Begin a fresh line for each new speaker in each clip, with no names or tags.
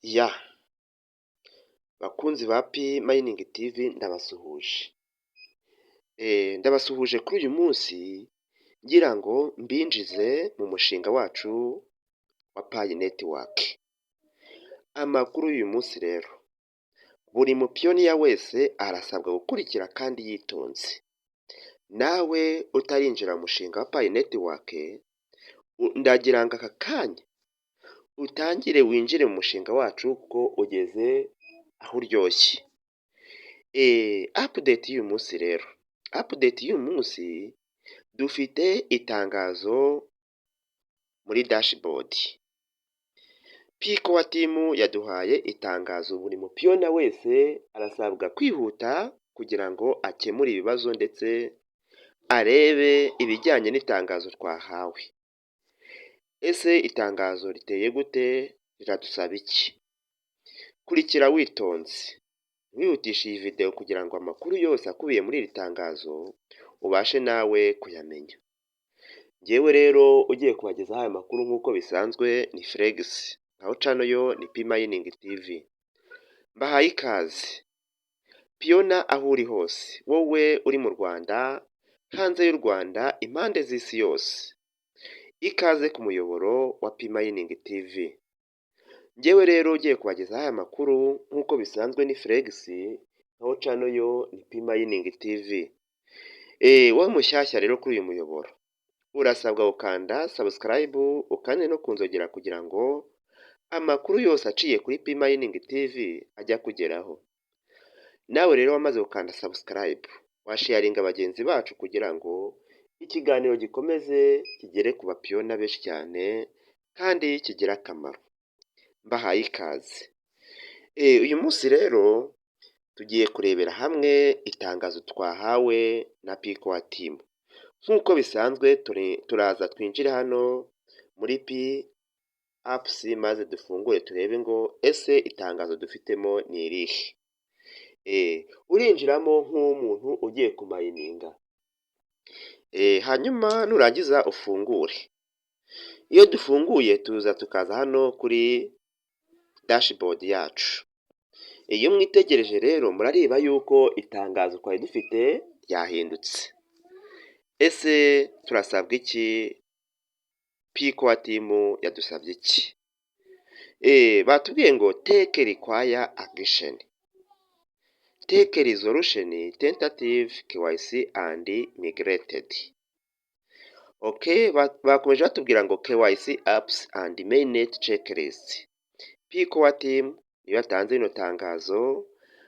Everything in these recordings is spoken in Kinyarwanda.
Ya bakunzi ba P Mining TV ndabasuhuje. Ndabasuhuje kuri uyu munsi ngira ngo mbinjize mu mushinga wacu wa Pi Network. Amakuru y'uyu munsi rero, buri mupiyoniya wese arasabwa gukurikira kandi yitonze. Nawe utarinjira mu mushinga wa Pi Network, ndagira ngo aka kanya utangire winjire mu mushinga wacu kuko ugeze aho uryoshye. Update y'uyu munsi rero, update y'uyu munsi dufite itangazo muri dashboard. P-Core team yaduhaye itangazo, buri mupiyona wese arasabwa kwihuta kugira ngo akemure ibibazo ndetse arebe ibijyanye n'itangazo twahawe. Ese itangazo riteye gute? Riradusaba iki? Kurikira witonze, wihutisha iyi video kugira ngo amakuru yose akubiye muri iri tangazo ubashe nawe kuyamenya. Njyewe rero ugiye kubagezaho aya makuru nk'uko bisanzwe ni Flex, aho channel yo ni P Mining TV. Mbahaye ikaze. Piyona aho uri hose, wowe uri mu Rwanda, hanze y'u Rwanda, impande z'isi yose, ikaze ku muyoboro wa P Mining TV. Njyewe rero ugiye kubagezaho aya makuru nk'uko bisanzwe ni Flex, aho channel yo ni P Mining TV. Wowe mushyashya rero kuri uyu muyoboro, urasabwa gukanda subscribe, ukande no kunzogera kugira ngo amakuru yose aciye kuri P Mining TV ajya kugeraho. Nawe rero wamaze gukanda subscribe, washaringa bagenzi bacu kugira ngo ikiganiro gikomeze kigere ku bapiyona benshi cyane kandi kigire akamaro. Mbahaye ikaze. Uyu munsi rero tugiye kurebera hamwe itangazo twahawe na P-Core team. Nk'uko bisanzwe turaza twinjire hano muri P apps maze dufungure turebe ngo ese itangazo dufitemo ni irihe. Urinjiramo nk'umuntu ugiye kumayininga. Hanyuma nurangiza ufungure. Iyo dufunguye tuza tukaza hano kuri dashboard yacu. Iyo mwitegereje rero murareba yuko itangazo twari dufite ryahindutse. Ese turasabwa iki? P-Core team yadusabye iki? Batubwiye ngo take require action, take resolution tentative KYC and migrated. Bakomeje batubwira ngo KYC apps and mainnet checklist. P-Core team niyo yatanze ino tangazo,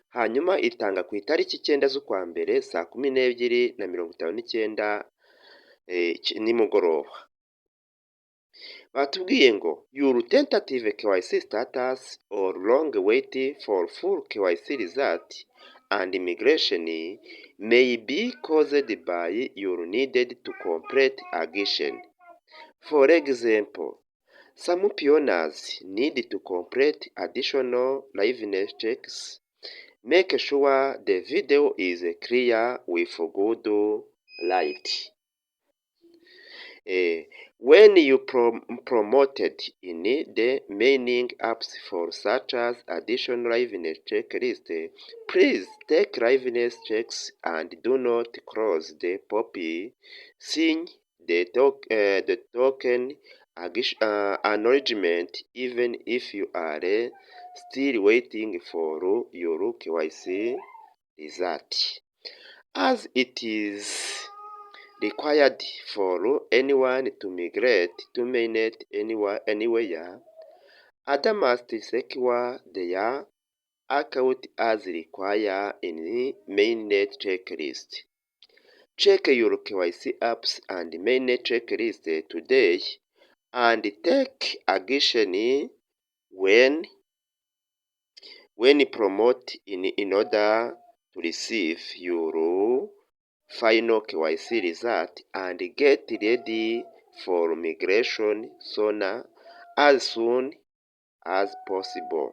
hanyuma itanga ku itariki 9 z'ukwa mbere saa 12:59 nimugoroba. Batubwiye ngo your tentative KYC status or long wait for full KYC result and migration may be caused by your needed to complete action. For example, some pioneers need to complete additional liveness checks. Make sure the video is clear with good light. When you promoted in the mining apps for such as additional liveness checklist, please take liveness checks and do not close the POPI. Sign the token acknowledgement even if you are still waiting for your KYC result, as it is required for anyone to migrate to mainnet anywhere. Others must secure their account as required in the mainnet checklist. Check your KYC apps and mainnet checklist today and take action when promote in order to receive your final KYC result and get ready for migration as soon as possible.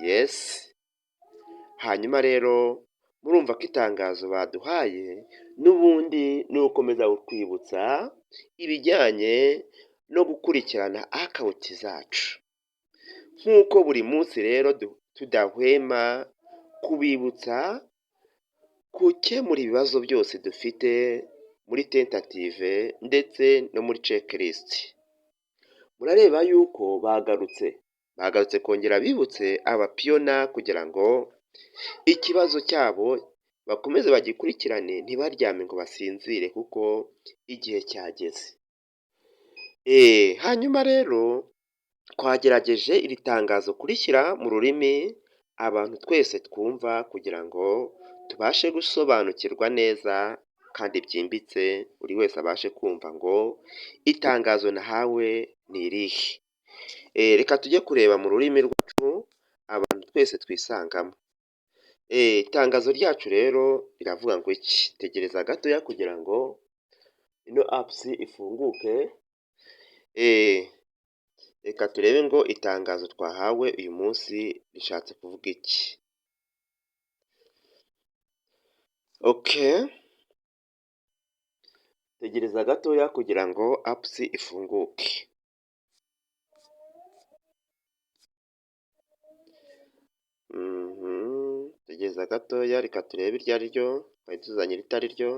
Yes. Hanyuma rero murumva ko itangazo baduhaye n'ubundi ni ukomeza kwibutsa ibijyanye no gukurikirana akawuti zacu. nk'uko buri munsi rero tudahwema kubibutsa gukemura ibibazo byose dufite muri tentative ndetse no muri checklist. Murareba yuko bagarutse kongera bibutse abapiyona kugira ngo ikibazo cyabo bakomeze bagikurikirane, ntibaryame ngo basinzire kuko igihe cyageze. Hanyuma rero twagerageje iri tangazo kurishyira mu rurimi abantu twese twumva kugira ngo tubashe gusobanukirwa neza kandi byimbitse, buri wese abashe kumva ngo itangazo nahawe ni irihe. Reka tujye kureba mu rurimi rwacu abantu twese twisangamo. Itangazo ryacu rero riravuga ngo iki? Tegereza gatoya kugira ngo ino apps ifunguke. Reka turebe ngo itangazo twahawe uyu munsi rishatse kuvuga iki. Tegereza gatoya kugira ngo apps ifunguke. Tegereza gatoya, reka turebe iryo ari ryo, twari tuzanye ritari ryo.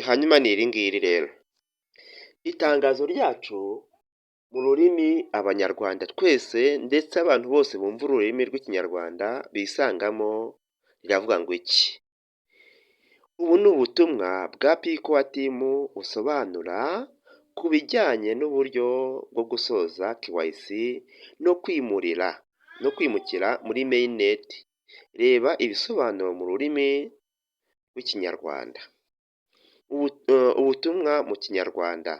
Hanyuma ni iri ngiri rero. Itangazo ryacu mu rurimi abanyarwanda twese ndetse abantu bose bumva ururimi rw'ikinyarwanda bisangamo riravuga ngo iki? Ubu ni ubutumwa bwa Peacoa Team busobanura ku bijyanye n'uburyo bwo gusoza KYC no kwimukira muri Mainnet. Reba ibisobanuro mu rurimi rw'ikinyarwanda. Ubutumwa mu kinyarwanda.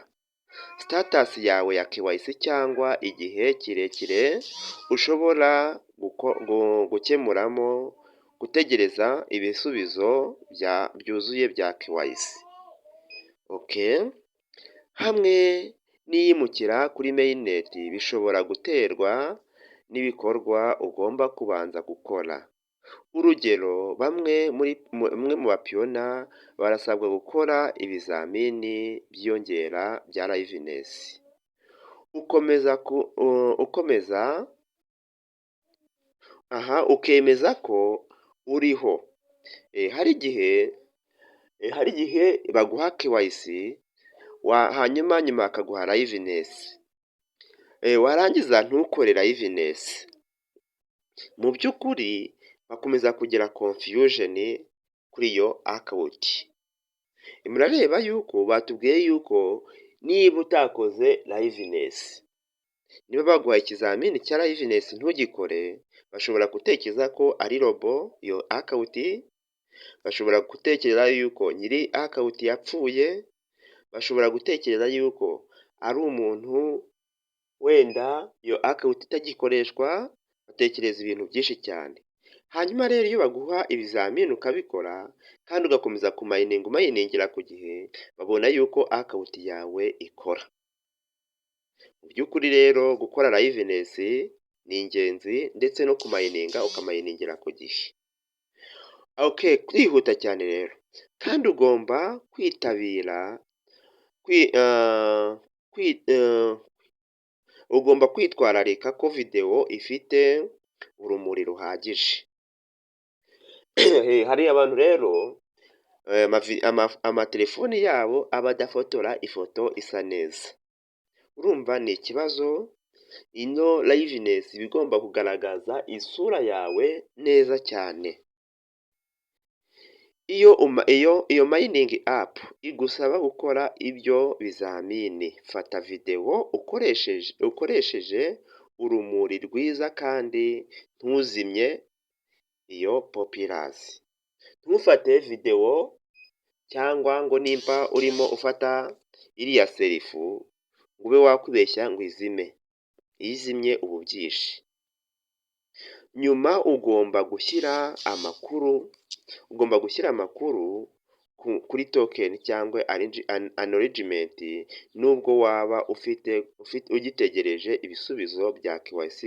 Status yawe ya KYC cyangwa igihe kirekire ushobora gukemuramo gutegereza ibisubizo byuzuye bya KYC. Hamwe n'iyimukira kuri Mainnet bishobora guterwa n'ibikorwa ugomba kubanza gukora. Urugero, bamwe mu bapiyona barasabwa gukora ibizamini byiyongera bya liveness. Ukemeza ko uriho. Hari igihe baguha KYC hanyuma bakaguha liveness. Warangiza ntukore liveness. Mu by'ukuri bakomeza kugira confusion kuri iyo account. Murareba yuko batubwiye yuko niba utakoze liveness, niba baguhaye ikizamini cya liveness ntugikore, bashobora gutekereza ko ari robo iyo account, bashobora gutekereza yuko nyiri account yapfuye, bashobora gutekereza yuko ari umuntu wenda iyo account itagikoreshwa, batekereza ibintu byinshi cyane. Hanyuma rero iyo baguha ibizamini ukabikora kandi ugakomeza kumayiningira ku gihe, babona yuko account yawe ikora. Mu by'ukuri rero gukora liveness ni ingenzi ndetse no ukamayiningira ku gihe. Kwihuta cyane rero kandi ugomba kwitwararika ko video ifite urumuri ruhagije. Hari abantu rero amatelefoni yabo aba adafotora ifoto isa neza. Urumva ni ikibazo. Ino liveness iba igomba kugaragaza isura yawe neza cyane. Iyo mining app igusaba gukora ibyo bizamini, fata video ukoresheje urumuri rwiza kandi ntuzimye iyo populars. Ntufate video cyangwa ngo nimba urimo ufata iriya selfie ngo ube wakwibeshya ngo izime. Iyo izimye ubu byishe. Nyuma ugomba gushyira amakuru kuri token cyangwa acknowledgement nubwo waba ugitegereje ibisubizo bya KYC,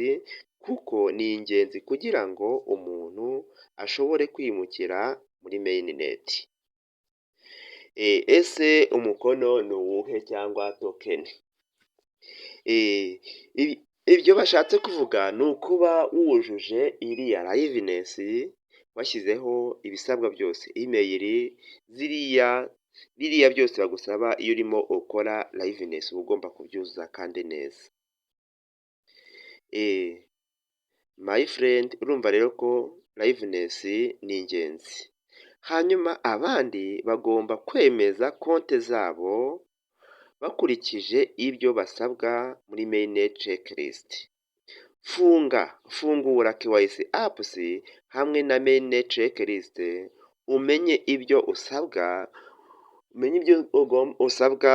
kuko ni ingenzi kugira ngo umuntu ashobore kwimukira muri Mainnet. Ese umukono ni uwuhe cyangwa token? ibyo bashatse kuvuga ni ukuba wujuje iriya liveness, washyizeho ibisabwa byose, email, biriya byose bagusaba iyo urimo ukora liveness uba ugomba kubyuzuza kandi neza. My friend, urumva rero ko liveness ni ingenzi. Hanyuma abandi bagomba kwemeza konti zabo bakurikije ibyo basabwa muri mainnet checklist. Fungura KYC apps hamwe na mainnet checklist, umenye ibyo usabwa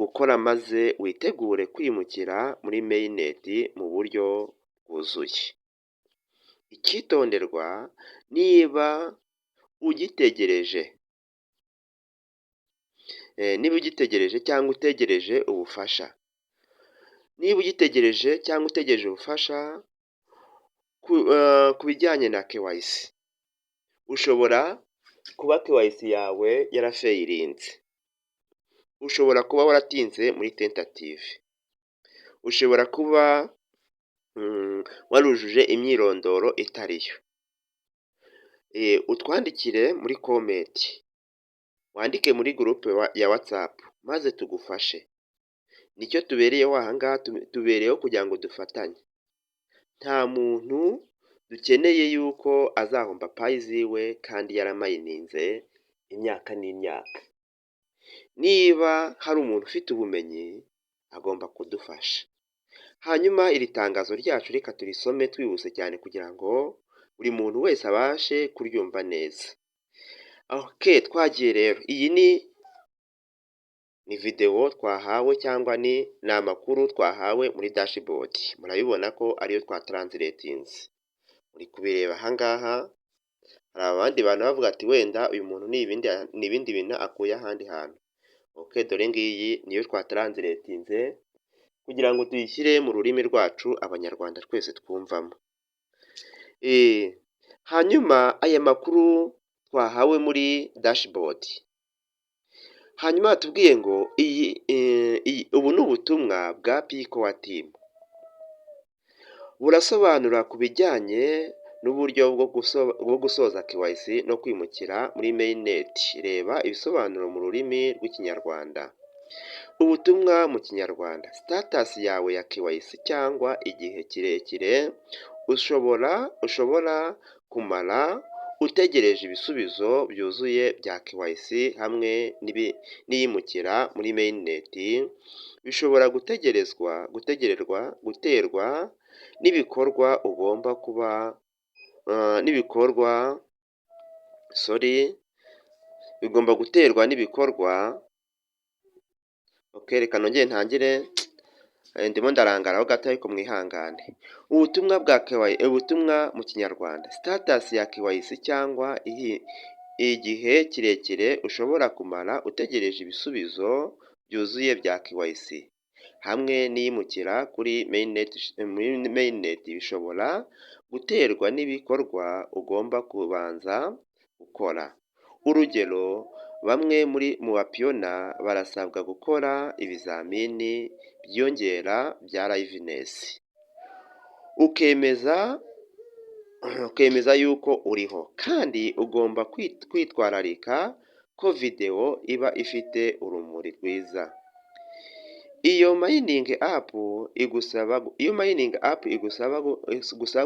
gukora maze witegure kwimukira muri mainnet mu buryo bwuzuye. Icyitonderwa, niba ugitegereje cyangwa utegereje ubufasha, ubufasha ku bijyanye na KYC, ushobora kuba KYC yawe yarafeyirinze, ushobora kuba waratinze muri tentative, ushobora kuba warujuje imyirondoro itariyo. Utwandikire muri comment, wandike muri groupe ya WhatsApp maze tugufashe. Nicyo tubereyeho aha ngaha, tubereyeho kugira ngo dufatanye. Nta muntu dukeneye yuko azahomba payi ziwe kandi yaramayininze imyaka n'imyaka. Niba hari umuntu ufite ubumenyi agomba kudufasha. Hanyuma iri tangazo ryacu reka turisome twihuse cyane kugira ngo buri muntu wese abashe kuryumva neza. Okay, twagiye rero. Iyi ni video twahawe cyangwa ni amakuru twahawe muri dashboard. Murabibona ko ariyo twatranslatinze. Muri kubireba aha ngaha, hari abandi bantu bavuga ati wenda uyu muntu ni ibindi bintu akuye ahandi hantu. Okay, dore ngiyi niyo twatranslatinze kugira ngo tuyishyire mu rurimi rwacu abanyarwanda twese twumvamo. Hanyuma aya makuru twahawe muri dashboard. Hanyuma tubwiye ngo ubu ni ubutumwa bwa Pico Team. Burasobanura ku bijyanye n'uburyo bwo gusoza KYC no kwimukira muri mainnet. Reba ibisobanuro mu rurimi rw'ikinyarwanda. Ubutumwa mu kinyarwanda: status yawe ya KYC cyangwa igihe kirekire ushobora kumara utegereje ibisubizo byuzuye bya KYC hamwe n'iyimukira muri mainnet, bishobora guterwa n'ibikorwa ugomba kuba bigomba guterwa n'ibikorwa. Okay, reka nongere ntangire, ndimo ndarangaraho gato ariko mwihangane. Ubutumwa mu kinyarwanda: status ya KYC cyangwa igihe kirekire ushobora kumara utegereje ibisubizo byuzuye bya KYC hamwe n'iyimukira kuri mainnet, bishobora guterwa n'ibikorwa ugomba kubanza gukora. Urugero, bamwe mu bapiyona barasabwa gukora ibizamini byiyongera bya liveness. Ukemeza yuko uriho, kandi ugomba kwitwararika ko video iba ifite urumuri rwiza. Iyo mining app igusaba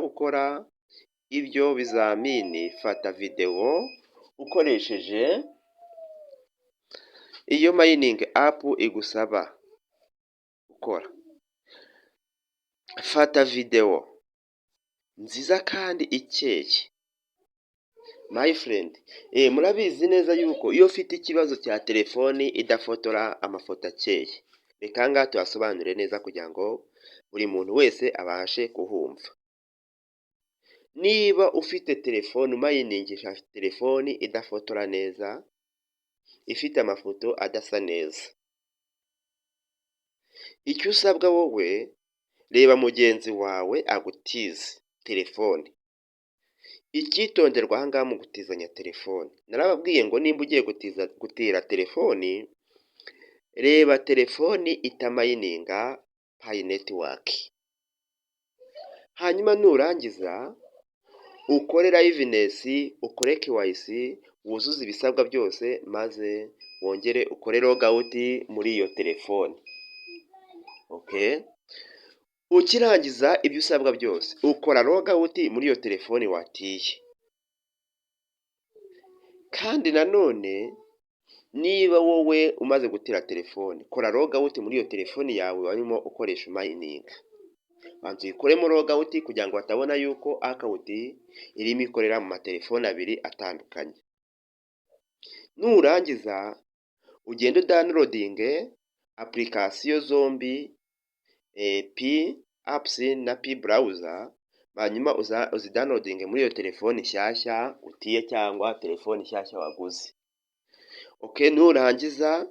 gukora ibyo bizamini, fata video ukoresheje iyo mining app igusaba gukora. Fata video nziza kandi ikeye. My friend, murabizi neza yuko iyo ufite ikibazo cya telefoni idafotora amafoto akeye, reka ngaha tuhasobanure neza kugira ngo buri muntu wese abashe kuhumva. Niba ufite telefoni umayiningisha telefoni idafotora neza, ifite amafoto adasa neza, icyo usabwa wowe, reba mugenzi wawe agutize telefoni. Icyitonderwa aha ngaha mu gutizanya telefoni, narababwiye ngo nimba ugiye gutira telefoni, reba telefoni itamayininga payi netiwaki. hanyuma nurangiza ukore liveness, ukore KYC, wuzuze ibisabwa byose maze wongere ukore logout muri iyo telefone. Okay, ukirangiza ibyo usabwa byose ukora logout muri iyo telefone watiye. Kandi nanone niba wowe umaze gutira telefone, kora logout muri iyo telefone yawe warimo ukoresha mining. Banza uyikoremo logout kugira ngo batabona yuko account irimo ikorera mu matelefone abiri atandukanye. Nurangiza ugende downloading application zombi, P apps na P browser, hanyuma uzidownloading muri iyo telefone nshyashya utiye cyangwa telefone nshyashya waguze. Okay, nurangiza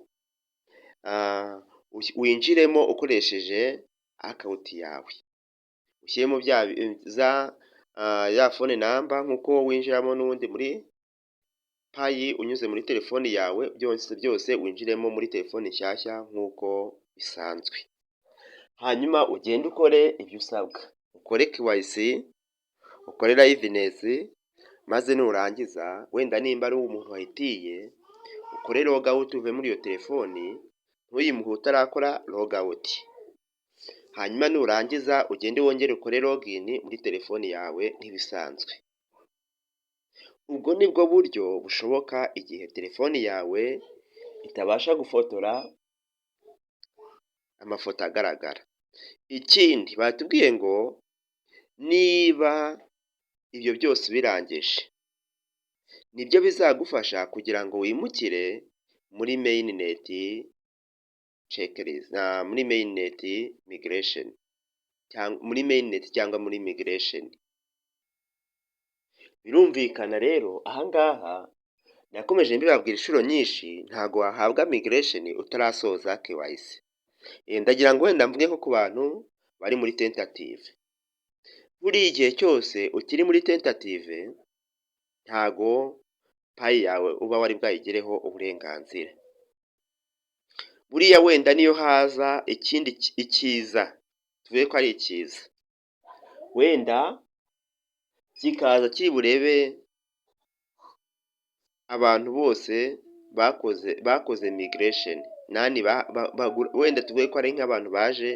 winjiremo ukoresheje account yawe, ushyiremo ya phone number nkuko winjiramo n'ubundi muri Pi unyuze muri telefone yawe, byose winjiremo muri telefone nshyashya nkuko bisanzwe. Hanyuma ugende ukore ibyo usabwa, ukore KYC, ukore liveness, maze nurangiza wenda nimba ari umuntu wahitiye ukore logout uve muri iyo telefone, ntuyimuhe utarakora logout. Hanyuma nurangiza ugende wongere ukore login muri telefone yawe nk'ibisanzwe. Ubwo nibwo buryo bushoboka igihe telefone yawe itabasha gufotora amafoto agaragara. Ikindi batubwiye ngo niba ibyo byose birangije, nibyo bizagufasha kugira ngo wimukire muri mainnet checklist muri mainnet migration cyangwa muri mainnet cyangwa muri migration. Birumvikana rero ahangaha nakomeje mbibabwira inshuro nyinshi, ntago wahabwa migration utarasoza KYC. Ndagira ngo wenda mvuge nko ku bantu bari muri tentative. Buri gihe cyose ukiri muri tentative ntago Pi yawe uba wari bwayigereho uburenganzira. Buriya wenda niyo haza ikindi ikiza, tuvuge ko ari ikiza, wenda kikaza kiri burebe abantu bose bakoze migration, nani wenda tuvuge ko ari nk'abantu baje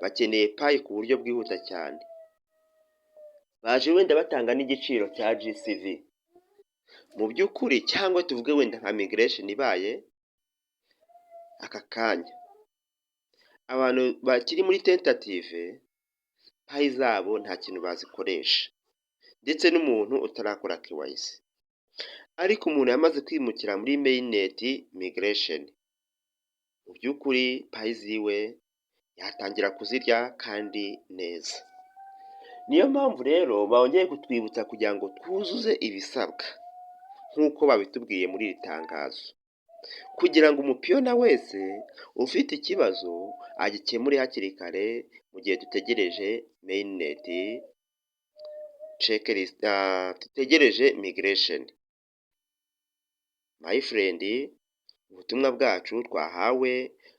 bakeneye Pi ku buryo bwihuta cyane, baje wenda batanga n'igiciro cya GCV. Mu by'ukuri cyangwa tuvuge wenda nka migration ibaye aka kanya, abantu bakiri muri tentative Pi zabo nta kintu bazikoresha, ndetse n'umuntu utarakora KYC. Ariko umuntu yamaze kwimukira muri mainnet migration, mu by'ukuri Pi ziwe yatangira kuzirya kandi neza. Niyo mpamvu rero bongeye kutwibutsa kugira ngo twuzuze ibisabwa nk'uko babitubwiye muri iri tangazo, kugira ngo umupiyona wese ufite ikibazo agikemure hakiri kare mu gihe dutegereje mainnet checklist, dutegereje migration. My friend, ubutumwa bwacu twahawe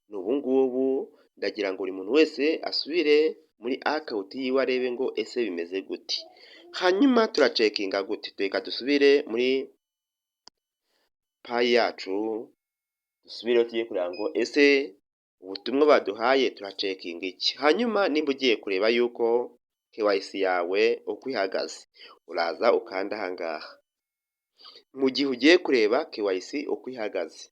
ni ubu ngubu. Ndagira ngo buri muntu wese asubire muri account yiwe arebe ngo ese bimeze gute. Hanyuma turacekinga gute? Reka dusubire muri Pi yacu, dusubire tugiye kureba ngo ese ubutumwa baduhaye turacekinga iki. Hanyuma nimba ugiye kureba yuko KYC yawe uko ihagaze, uraza ukanda ahangaha. Mu gihe ugiye kureba KYC uko ihagaze,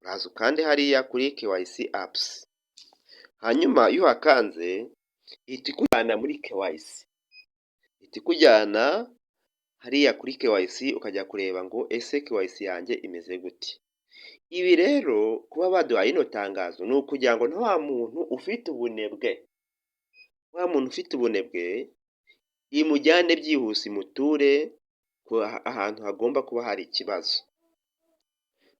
uraza ukande hariya kuri KYC apps. Hanyuma iyo uhakanze ihita ikujyana muri KYC, ihita ikujyana hariya kuri KYC ukajya kureba ngo ese KYC yanjye imeze gute. Ibi rero kuba baduhaye ino tangazo ni ukugira ngo wa muntu ufite ubunebwe imujyane byihuse, imuture ahantu hagomba kuba hari ikibazo.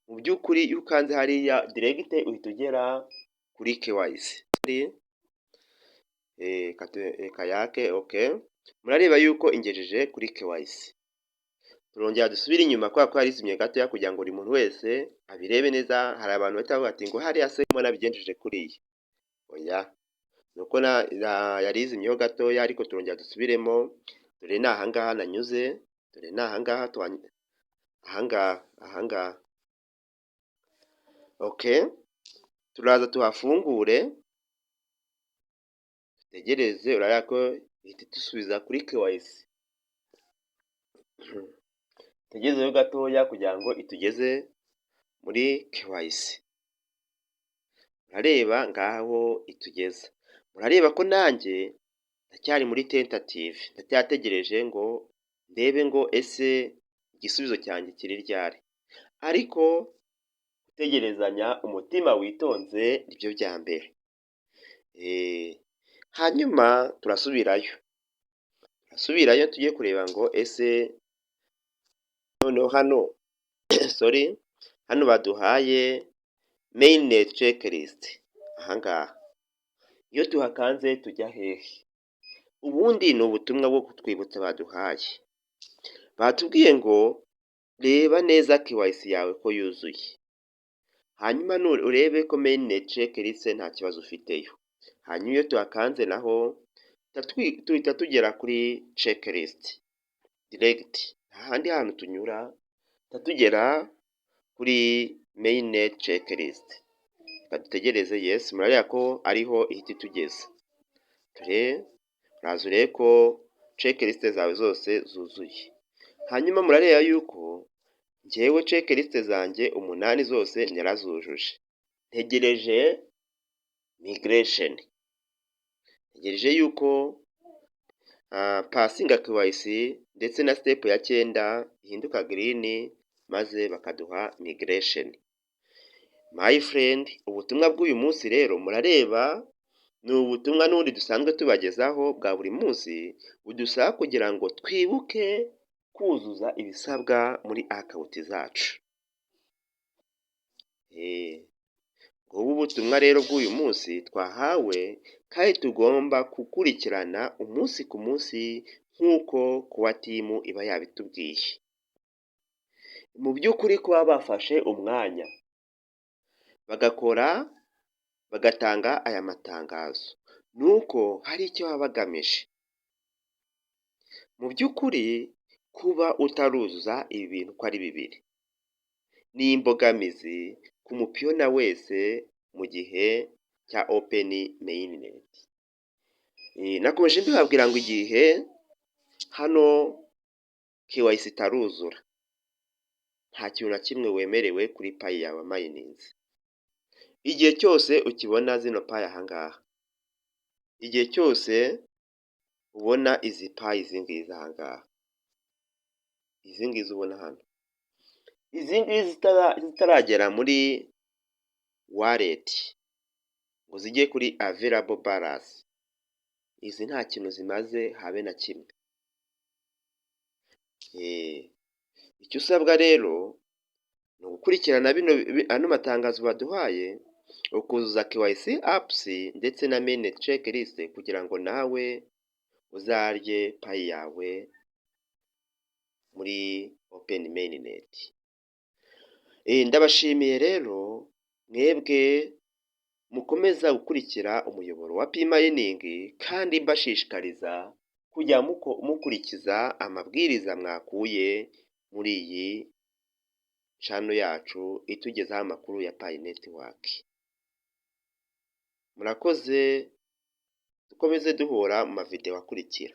Mu by'ukuri iyo ukanze hariya direct uhita ugera kuri KYC. Kayake, okay, murareba yuko ingejeje kuri KYC. Turongera dusubire inyuma kwa ari izimye gatoya kugira ngo buri muntu wese abirebe neza. Hari abantu bahita bavuga ati ngo hariya se mbona bigenjeje kuriya. Oya, nuko yari izimyeho gatoya ariko turongera dusubiremo. Dore ni ahangaha nanyuze, dore ni ahangaha ahangaha. Okay, turaza tuhafungure tegereze, urabona ko ihita dusubiza kuri KYC. Tegerezeho gatoya kugira ngo itugeze muri KYC. Murareba ngaho itugeza, murareba ko nanjye ndacyari muri tentative, ndacyategereje ngo ndebe ngo ese igisubizo cyanjye kiri ryari, ariko gutegerezanya umutima witonze nibyo bya mbere. Hanyuma turasubirayo tujye kureba ngo ese noneho hano sorry, hano baduhaye mainnet checklist. Ahangaha iyo tuhakanze tujya hehe? Ubundi ni ubutumwa bwo kutwibutsa baduhaye, batubwiye ngo reba neza KYC yawe ko yuzuye, hanyuma urebe ko mainnet checklist nta kibazo ufiteyo. Hanyuma iyo tuhakanze naho tuhita tugera kuri checklist direct, ahandi hantu tunyura tugera kuri mainnet checklist. Dutegereze. Yes, murareba ko ariho ihita itugeza. Uraza urebe ko checklist zawe zose zuzuye, hanyuma murareba yuko njyewe checklist zanjye 8 zose narazujuje. Ntegereje migration, ntegereje yuko passinga KYC ndetse na step ya 9 ihinduka green maze bakaduha migration. My friend, ubutumwa bw'uyu munsi rero murareba ni ubutumwa n'undi dusanzwe tubagezaho bwa buri munsi, budusaba kugira ngo twibuke kuzuza ibisabwa muri account zacu. Ubu butumwa rero bw'uyu munsi twahawe kandi tugomba gukurikirana umunsi ku munsi nk'uko kuwa timu iba yabitubwiye. Mu by'ukuri kuba bafashe umwanya bagatanga aya matangazo nuko hari icyo baba bagamije. Mu by'ukuri kuba utaruzuza ibi bintu uko ari bibiri ni imbogamizi ku mupiyona wese mu gihe cya open mainnet. Nakomeje mbibabwira ngo igihe hano KYC itaruzura nta kintu na kimwe wemerewe kuri payi yawe mininzi. Igihe cyose ukibona zino payi ahangaha, igihe cyose ubona izi payi izingizi ahangaha, izingizi ubona hano, izingizi zitaragera muri wallet ngo zijye kuri available balance, izi nta kintu zimaze habe na kimwe. Icyo usabwa rero ni ugukurikirana ano matangazo baduhaye, ukuzuza KYC apps ndetse na mainnet checklist kugira ngo nawe uzarye payi yawe muri open mainnet. Ndabashimiye rero mwebwe mukomeza gukurikira umuyoboro wa P-Mining kandi mbashishikariza kujya mukurikiza amabwiriza mwakuye muri iyi channel yacu itugezaho amakuru ya Pi Network. Murakoze, dukomeze duhura mu mavideo akurikira.